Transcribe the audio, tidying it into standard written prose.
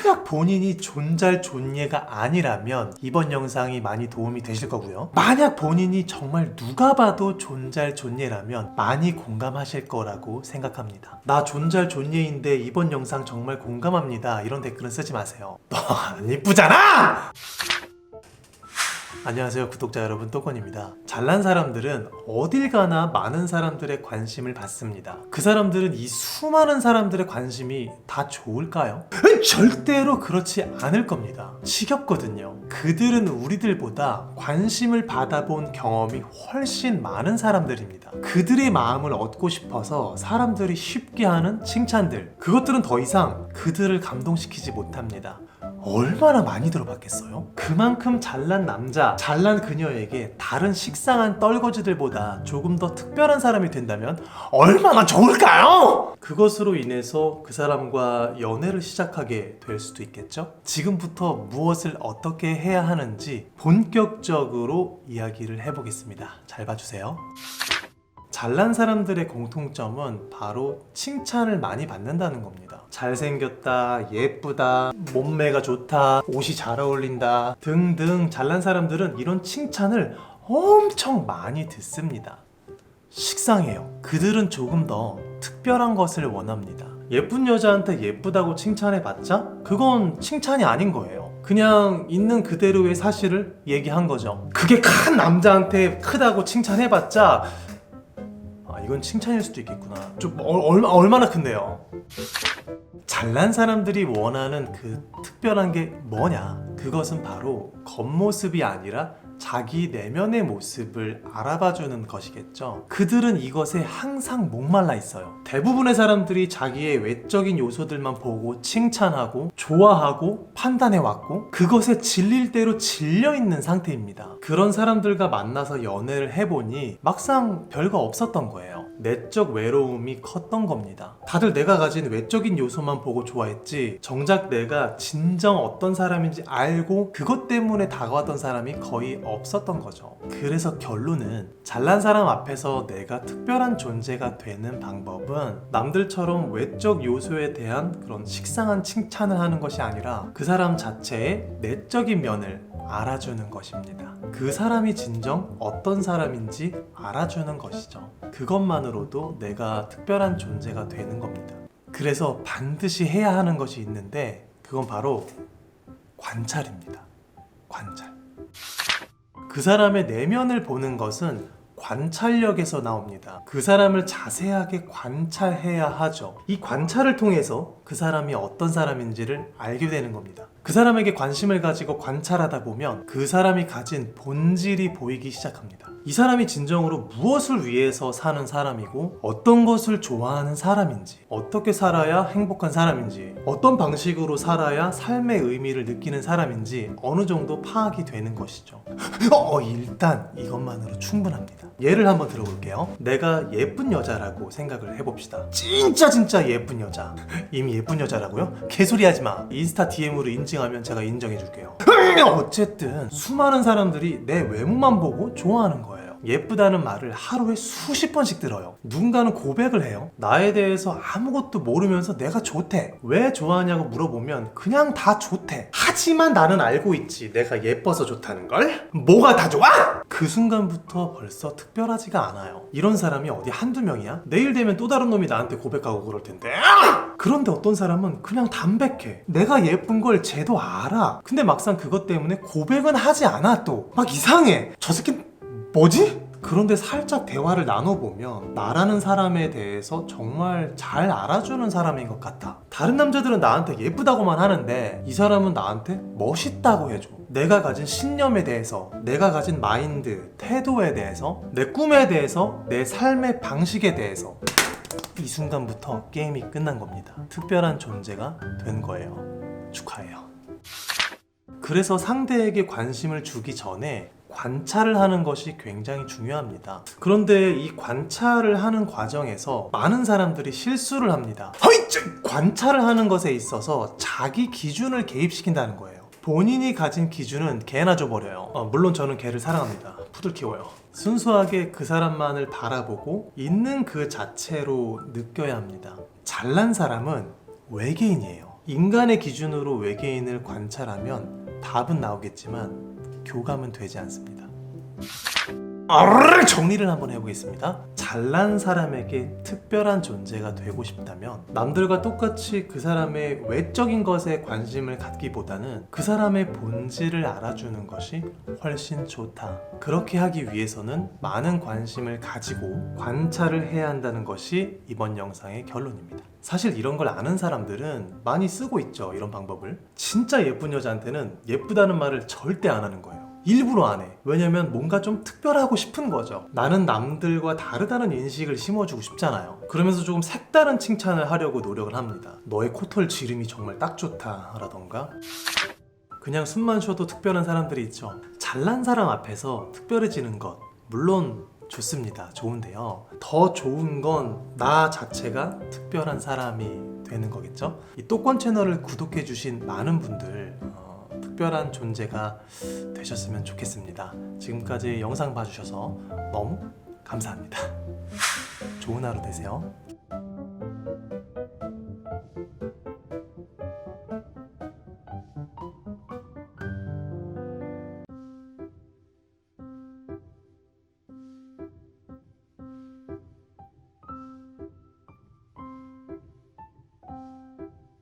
만약 본인이 존잘존예가 아니라면 이번 영상이 많이 도움이 되실 거고요. 만약 본인이 정말 누가 봐도 존잘존예라면 많이 공감하실 거라고 생각합니다. 나 존잘존예인데 이번 영상 정말 공감합니다. 이런 댓글은 쓰지 마세요. 너 안 이쁘잖아! 안녕하세요, 구독자 여러분, 또건입니다. 잘난 사람들은 어딜 가나 많은 사람들의 관심을 받습니다. 그 사람들은 이 수많은 사람들의 관심이 다 좋을까요? 절대로 그렇지 않을 겁니다. 지겹거든요. 그들은 우리들보다 관심을 받아본 경험이 훨씬 많은 사람들입니다. 그들의 마음을 얻고 싶어서 사람들이 쉽게 하는 칭찬들, 그것들은 더 이상 그들을 감동시키지 못합니다. 얼마나 많이 들어봤겠어요? 그만큼 잘난 남자, 잘난 그녀에게 다른 식상한 떨거지들보다 조금 더 특별한 사람이 된다면 얼마나 좋을까요? 그것으로 인해서 그 사람과 연애를 시작하게 될 수도 있겠죠? 지금부터 무엇을 어떻게 해야 하는지 본격적으로 이야기를 해보겠습니다. 잘 봐주세요. 잘난 사람들의 공통점은 바로 칭찬을 많이 받는다는 겁니다. 잘생겼다, 예쁘다, 몸매가 좋다, 옷이 잘 어울린다 등등 잘난 사람들은 이런 칭찬을 엄청 많이 듣습니다. 식상해요. 그들은 조금 더 특별한 것을 원합니다. 예쁜 여자한테 예쁘다고 칭찬해봤자 그건 칭찬이 아닌 거예요. 그냥 있는 그대로의 사실을 얘기한 거죠. 그게 큰 남자한테 크다고 칭찬해봤자 이건 칭찬일 수도 있겠구나. 좀 얼마나 큰데요? 잘난 사람들이 원하는 그 특별한 게 뭐냐? 그것은 바로 겉모습이 아니라 자기 내면의 모습을 알아봐주는 것이겠죠. 그들은 이것에 항상 목말라 있어요. 대부분의 사람들이 자기의 외적인 요소들만 보고 칭찬하고 좋아하고 판단해왔고 그것에 질릴 대로 질려있는 상태입니다. 그런 사람들과 만나서 연애를 해보니 막상 별거 없었던 거예요. 내적 외로움이 컸던 겁니다. 다들 내가 가진 외적인 요소만 보고 좋아했지 정작 내가 진정 어떤 사람인지 알고 그것 때문에 다가왔던 사람이 거의 없었던 거죠. 그래서 결론은 잘난 사람 앞에서 내가 특별한 존재가 되는 방법은 남들처럼 외적 요소에 대한 그런 식상한 칭찬을 하는 것이 아니라 그 사람 자체의 내적인 면을 알아주는 것입니다. 그 사람이 진정 어떤 사람인지 알아주는 것이죠. 그것만으로도 내가 특별한 존재가 되는 겁니다. 그래서 반드시 해야 하는 것이 있는데 그건 바로 관찰입니다. 관찰. 그 사람의 내면을 보는 것은 관찰력에서 나옵니다. 그 사람을 자세하게 관찰해야 하죠. 이 관찰을 통해서 그 사람이 어떤 사람인지를 알게 되는 겁니다. 그 사람에게 관심을 가지고 관찰하다 보면 그 사람이 가진 본질이 보이기 시작합니다. 이 사람이 진정으로 무엇을 위해서 사는 사람이고 어떤 것을 좋아하는 사람인지, 어떻게 살아야 행복한 사람인지, 어떤 방식으로 살아야 삶의 의미를 느끼는 사람인지 어느 정도 파악이 되는 것이죠. 일단 이것만으로 충분합니다. 예를 한번 들어볼게요. 내가 예쁜 여자라고 생각을 해봅시다. 진짜 예쁜 여자. 이미 예쁜 여자라고요? 개소리 하지마. 인스타 DM으로 인증하면 제가 인정해줄게요. 어쨌든 수많은 사람들이 내 외모만 보고 좋아하는 거예요. 예쁘다는 말을 하루에 수십 번씩 들어요. 누군가는 고백을 해요. 나에 대해서 아무것도 모르면서 내가 좋대. 왜 좋아하냐고 물어보면 그냥 다 좋대. 하지만 나는 알고 있지. 내가 예뻐서 좋다는 걸? 뭐가 다 좋아? 그 순간부터 벌써 특별하지가 않아요. 이런 사람이 어디 한두 명이야? 내일 되면 또 다른 놈이 나한테 고백하고 그럴 텐데. 그런데 어떤 사람은 그냥 담백해. 내가 예쁜 걸 쟤도 알아. 근데 막상 그것 때문에 고백은 하지 않아. 또 막 이상해. 저 새끼 뭐지? 그런데 살짝 대화를 나눠보면 나라는 사람에 대해서 정말 잘 알아주는 사람인 것 같아. 다른 남자들은 나한테 예쁘다고만 하는데 이 사람은 나한테 멋있다고 해줘. 내가 가진 신념에 대해서, 내가 가진 마인드, 태도에 대해서, 내 꿈에 대해서, 내 삶의 방식에 대해서 이 순간부터 게임이 끝난 겁니다. 특별한 존재가 된 거예요. 축하해요. 그래서 상대에게 관심을 주기 전에 관찰을 하는 것이 굉장히 중요합니다. 그런데 이 관찰을 하는 과정에서 많은 사람들이 실수를 합니다. 관찰을 하는 것에 있어서 자기 기준을 개입시킨다는 거예요. 본인이 가진 기준은 개나 줘버려요. 물론 저는 개를 사랑합니다. 푸들 키워요. 순수하게 그 사람만을 바라보고 있는 그 자체로 느껴야 합니다. 잘난 사람은 외계인이에요. 인간의 기준으로 외계인을 관찰하면 답은 나오겠지만 교감은 되지 않습니다. 정리를 한번 해보겠습니다. 잘난 사람에게 특별한 존재가 되고 싶다면 남들과 똑같이 그 사람의 외적인 것에 관심을 갖기보다는 그 사람의 본질을 알아주는 것이 훨씬 좋다. 그렇게 하기 위해서는 많은 관심을 가지고 관찰을 해야 한다는 것이 이번 영상의 결론입니다. 사실 이런 걸 아는 사람들은 많이 쓰고 있죠. 이런 방법을. 진짜 예쁜 여자한테는 예쁘다는 말을 절대 안 하는 거예요. 일부러 안 해. 왜냐면 뭔가 좀 특별하고 싶은 거죠. 나는 남들과 다르다는 인식을 심어주고 싶잖아요. 그러면서 조금 색다른 칭찬을 하려고 노력을 합니다. 너의 코털 지름이 정말 딱 좋다 라던가, 그냥 숨만 쉬어도 특별한 사람들이 있죠. 잘난 사람 앞에서 특별해지는 것 물론 좋습니다. 좋은데요, 더 좋은 건 나 자체가 특별한 사람이 되는 거겠죠. 이 또권 채널을 구독해 주신 많은 분들 특별한 존재가 되셨으면 좋겠습니다. 지금까지 영상 봐주셔서 너무 감사합니다. 좋은 하루 되세요.